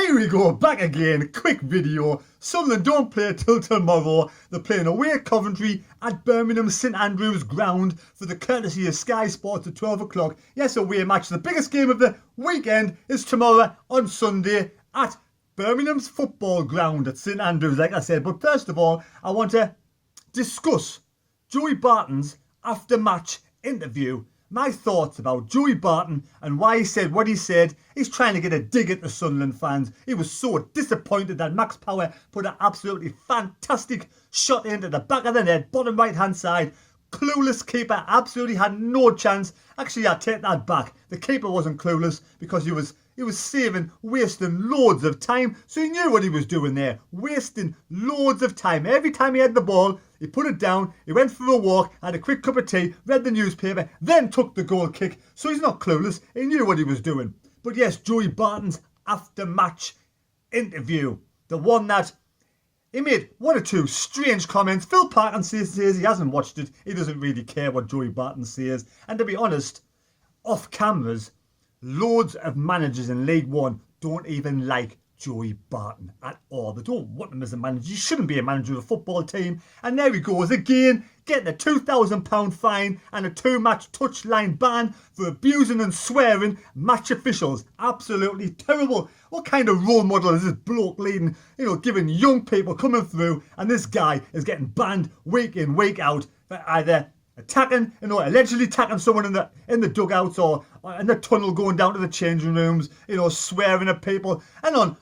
Here we go, back again, quick video. Sunderland don't play till tomorrow. They're playing away at Coventry at Birmingham St Andrews ground for the courtesy of Sky Sports at 12 o'clock. Yes, away match. The biggest game of the weekend is tomorrow on Sunday at Birmingham's football ground at St Andrews, like I said. But first of all, I want to discuss Joey Barton's after-match interview. My thoughts about Joey Barton and why he said what he said. He's trying to get a dig at the Sunderland fans. He was so disappointed that Max Power put an absolutely fantastic shot into the back of the net, bottom right hand side. Clueless keeper, absolutely had no chance. Actually, I take that back. The keeper wasn't clueless because he was wasting loads of time. So he knew what he was doing there, wasting loads of time. Every time he had the ball, he put it down, he went for a walk, had a quick cup of tea, read the newspaper, then took the goal kick. So he's not clueless, he knew what he was doing. But yes, Joey Barton's after-match interview, the one that he made one or two strange comments. Phil Parkin says he hasn't watched it. He doesn't really care what Joey Barton says. And to be honest, off cameras, loads of managers in League One don't even like Joey Barton at all. They don't want him as a manager. He shouldn't be a manager of a football team. And there he goes again, getting a £2,000 fine and a 2-match touchline ban for abusing and swearing match officials. Absolutely terrible. What kind of role model is this bloke leading? Giving young people coming through, and this guy is getting banned week in, week out for either attacking, allegedly attacking someone in the dugouts or in the tunnel going down to the changing rooms, swearing at people. And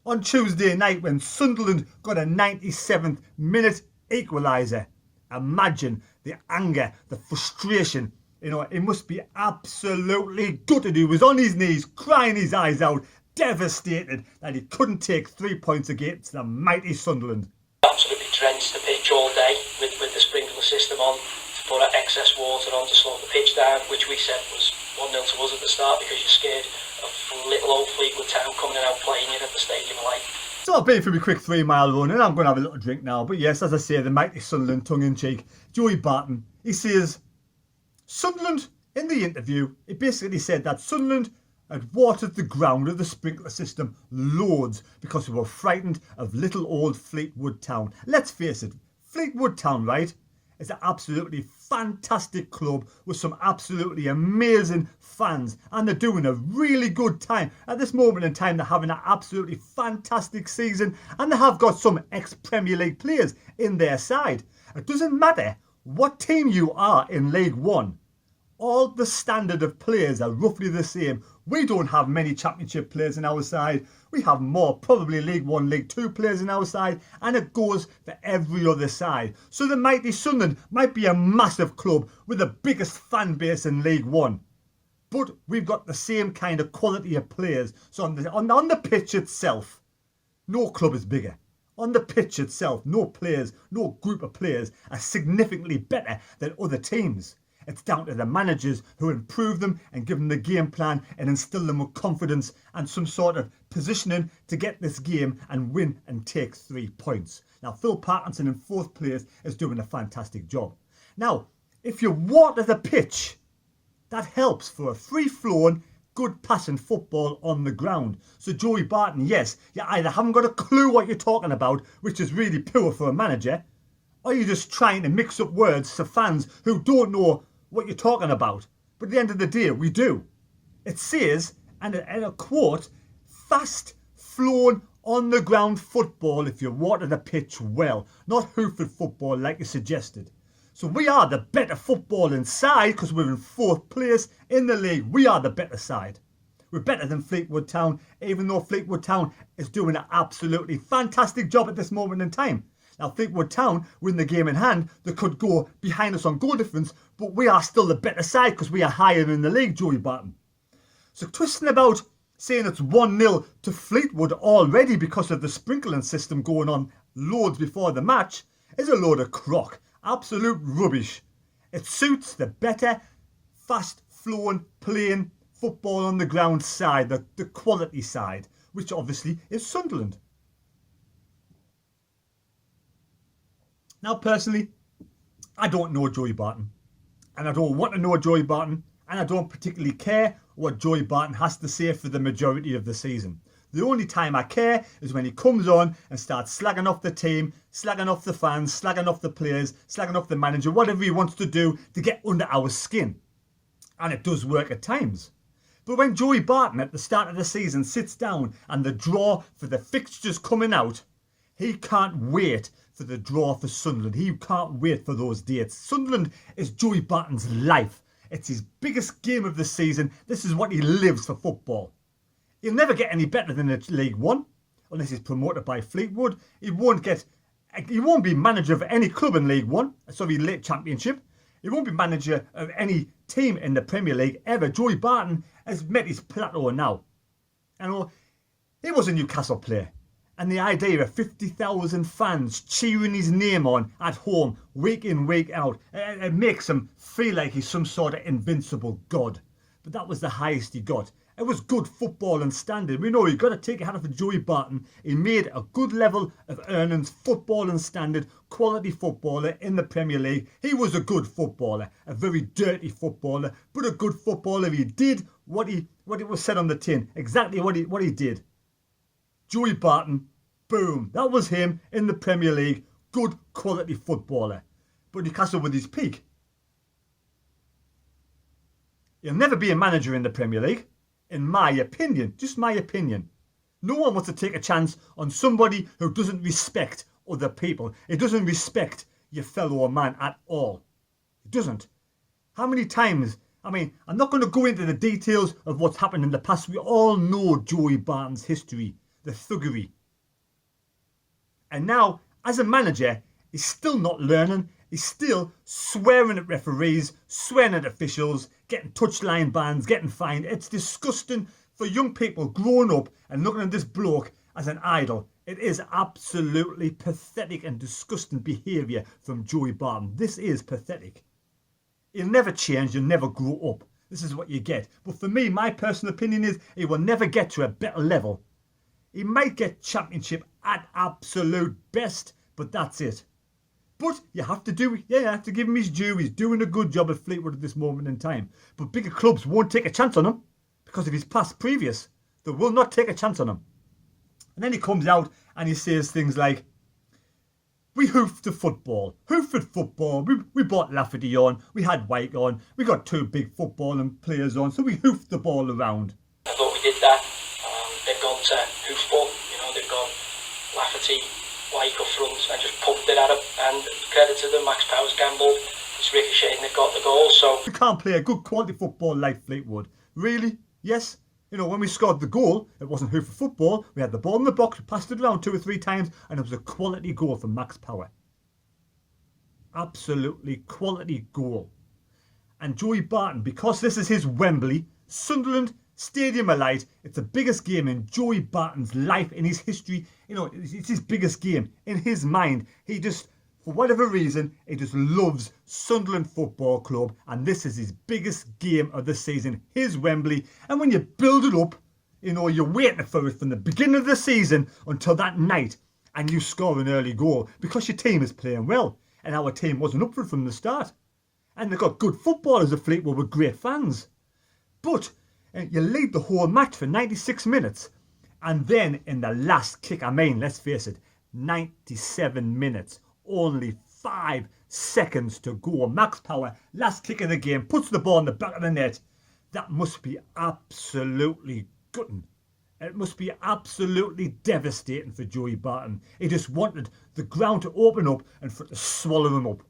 on Tuesday night when Sunderland got a 97th minute equalizer, imagine the anger, the frustration. It must be absolutely gutted. He was on his knees, crying his eyes out, devastated that he couldn't take 3 points against the mighty Sunderland. Absolutely drenched the pitch all day with the sprinkler system on to put excess water on to slow the pitch down, which we said was 1-0 to us at the start because you're scared of little old Fleetwood Town coming and out playing it at the stadium like. So I've been for my quick 3-mile run and I'm going to have a little drink now. But yes, as I say, the mighty Sunderland tongue-in-cheek, Joey Barton, he says, Sunderland, in the interview, he basically said that Sunderland had watered the ground of the sprinkler system loads because we were frightened of little old Fleetwood Town. Let's face it, Fleetwood Town, right, is an absolutely fantastic club with some absolutely amazing fans, and they're doing a really good time. At this moment in time, they're having an absolutely fantastic season, and they have got some ex-Premier League players in their side. It doesn't matter what team you are in League One. All the standard of players are roughly the same. We don't have many championship players in our side. We have more, probably League One, League Two players in our side, and it goes for every other side. So the mighty Sunderland might be a massive club with the biggest fan base in League One, but we've got the same kind of quality of players. So on the pitch itself, no club is bigger. On the pitch itself, no players, no group of players are significantly better than other teams. It's down to the managers who improve them and give them the game plan and instill them with confidence and some sort of positioning to get this game and win and take 3 points. Now, Phil Parkinson in 4th place is doing a fantastic job. Now, if you water the pitch, that helps for a free-flowing, good passing football on the ground. So Joey Barton, yes, you either haven't got a clue what you're talking about, which is really poor for a manager, or you're just trying to mix up words to fans who don't know what you're talking about. But at the end of the day, we do. It says, and a quote, fast flowing on the ground football if you water the pitch well, not hoofed football like you suggested. So we are the better football inside because we're in 4th place in the league. We are the better side. We're better than Fleetwood Town, even though Fleetwood Town is doing an absolutely fantastic job at this moment in time. Now, Fleetwood Town win the game in hand. They could go behind us on goal difference, but we are still the better side because we are higher in the league, Joey Barton. So twisting about saying it's 1-0 to Fleetwood already because of the sprinkling system going on loads before the match is a load of crock. Absolute rubbish. It suits the better, fast-flowing, playing football on the ground side, the quality side, which obviously is Sunderland. Now, personally, I don't know Joey Barton, and I don't want to know Joey Barton, and I don't particularly care what Joey Barton has to say for the majority of the season. The only time I care is when he comes on and starts slagging off the team, slagging off the fans, slagging off the players, slagging off the manager, whatever he wants to do to get under our skin. And it does work at times. But when Joey Barton at the start of the season sits down and the draw for the fixtures coming out, he can't wait for the draw for Sunderland. He can't wait for those dates. Sunderland is Joey Barton's life. It's his biggest game of the season. This is what he lives for football. He'll never get any better than League One unless he's promoted by Fleetwood. He won't be manager of any club in League One, League Championship. He won't be manager of any team in the Premier League ever. Joey Barton has met his plateau now. And he was a Newcastle player. And the idea of 50,000 fans cheering his name on at home, week in, week out, it makes him feel like he's some sort of invincible god. But that was the highest he got. It was good football and standard. We know you've got to take a hat off for Joey Barton. He made a good level of earnings, football and standard, quality footballer in the Premier League. He was a good footballer, a very dirty footballer, but a good footballer. He did what it was said on the tin, exactly what he did. Joey Barton, boom, that was him in the Premier League, good quality footballer. But Newcastle with his peak. He'll never be a manager in the Premier League. In my opinion, just my opinion. No one wants to take a chance on somebody who doesn't respect other people. It doesn't respect your fellow man at all. It doesn't. How many times, I'm not going to go into the details of what's happened in the past. We all know Joey Barton's history, the thuggery. And now, as a manager, he's still not learning. He's still swearing at referees, swearing at officials, getting touchline bans, getting fined. It's disgusting for young people growing up and looking at this bloke as an idol. It is absolutely pathetic and disgusting behaviour from Joey Barton. This is pathetic. He'll never change, you'll never grow up. This is what you get. But for me, my personal opinion is he will never get to a better level. He might get championship at absolute best, but that's it. But you have to give him his due. He's doing a good job at Fleetwood at this moment in time. But bigger clubs won't take a chance on him because of his past previous. They will not take a chance on him. And then he comes out and he says things like, we hoofed the football. Hoofed football. We bought Lafferty on. We had White on. We got two big footballing players on. So we hoofed the ball around. I thought we did that. They've gone to hoofball. They've gone Lafferty, White up front and just pumped it at him, and credit to them, Max Powers gambled, it's ricocheted and they got the goal. So you can't play a good quality football like Fleetwood. Really? Yes. When we scored the goal, it wasn't hoof for football. We had the ball in the box, we passed it around 2 or 3 times, and it was a quality goal from Max Power. Absolutely quality goal. And Joey Barton, because this is his Wembley, Sunderland Stadium of Light, it's the biggest game in Joey Barton's life, in his history. It's his biggest game. In his mind, he just, for whatever reason, he just loves Sunderland Football Club, and this is his biggest game of the season, his Wembley. And when you build it up, you're waiting for it from the beginning of the season until that night, and you score an early goal because your team is playing well, and our team wasn't up for it from the start. And they've got good footballers at Fleetwood with great fans. But you lead the whole match for 96 minutes. And then in the last kick, let's face it, 97 minutes, only 5 seconds to go. Max Power, last kick of the game, puts the ball in the back of the net. That must be absolutely gutting. It must be absolutely devastating for Joey Barton. He just wanted the ground to open up and for it to swallow him up.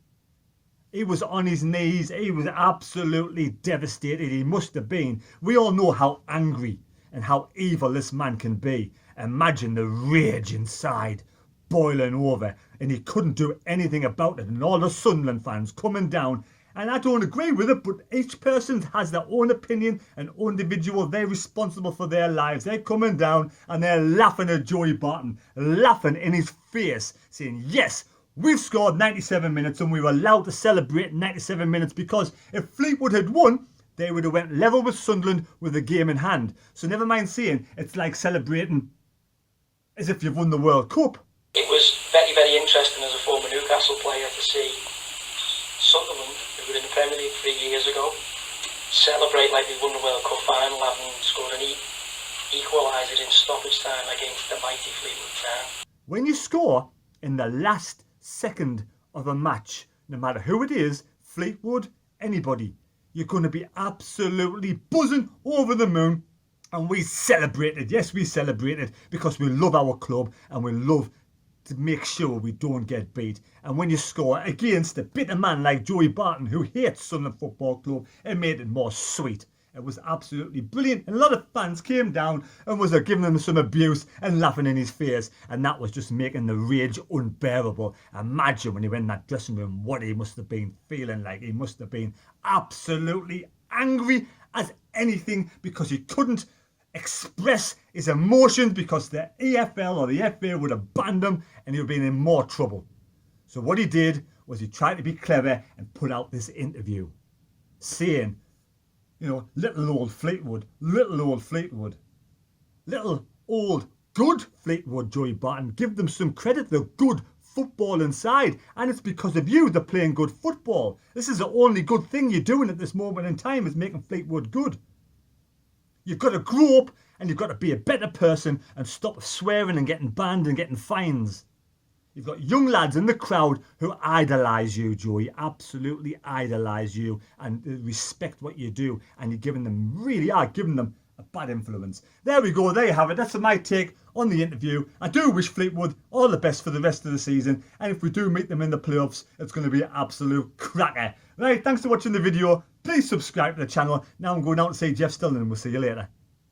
He was on his knees. He was absolutely devastated. He must have been. We all know how angry and how evil this man can be. Imagine the rage inside boiling over, and he couldn't do anything about it. And all the Sunderland fans coming down. And I don't agree with it, but each person has their own opinion and individual. They're responsible for their lives. They're coming down and they're laughing at Joey Barton, laughing in his face, saying, yes, we've scored 97 minutes and we were allowed to celebrate 97 minutes because if Fleetwood had won, they would have went level with Sunderland with the game in hand. So never mind saying it's like celebrating as if you've won the World Cup. It was very, very interesting as a former Newcastle player to see Sunderland, who were in the Premier League 3 years ago, celebrate like they won the World Cup final, having scored an equalised it in stoppage time against the mighty Fleetwood Town. When you score in the last second of a match, no matter who it is, Fleetwood, anybody, you're going to be absolutely buzzing over the moon. And we celebrated. Yes, we celebrated because we love our club and we love to make sure we don't get beat. And when you score against a bitter man like Joey Barton, who hates Sunderland Football Club, it made it more sweet. It was absolutely brilliant. And a lot of fans came down and was giving him some abuse and laughing in his face. And that was just making the rage unbearable. Imagine when he went in that dressing room, what he must have been feeling like. He must have been absolutely angry as anything because he couldn't express his emotions because the EFL or the FA would have banned him and he would have been in more trouble. So what he did was he tried to be clever and put out this interview saying, you know, little old Fleetwood, little old Fleetwood, little old good Fleetwood, Joey Barton, give them some credit, they're good football inside, and it's because of you they're playing good football. This is the only good thing you're doing at this moment in time, is making Fleetwood good. You've got to grow up and you've got to be a better person and stop swearing and getting banned and getting fines. You've got young lads in the crowd who idolise you, Joey, absolutely idolise you and respect what you do, and you're giving them, really are giving them a bad influence. There we go, there you have it. That's my take on the interview. I do wish Fleetwood all the best for the rest of the season, and if we do meet them in the playoffs, it's going to be an absolute cracker. Right, thanks for watching the video. Please subscribe to the channel. Now I'm going out to see Jeff Stillen and we'll see you later.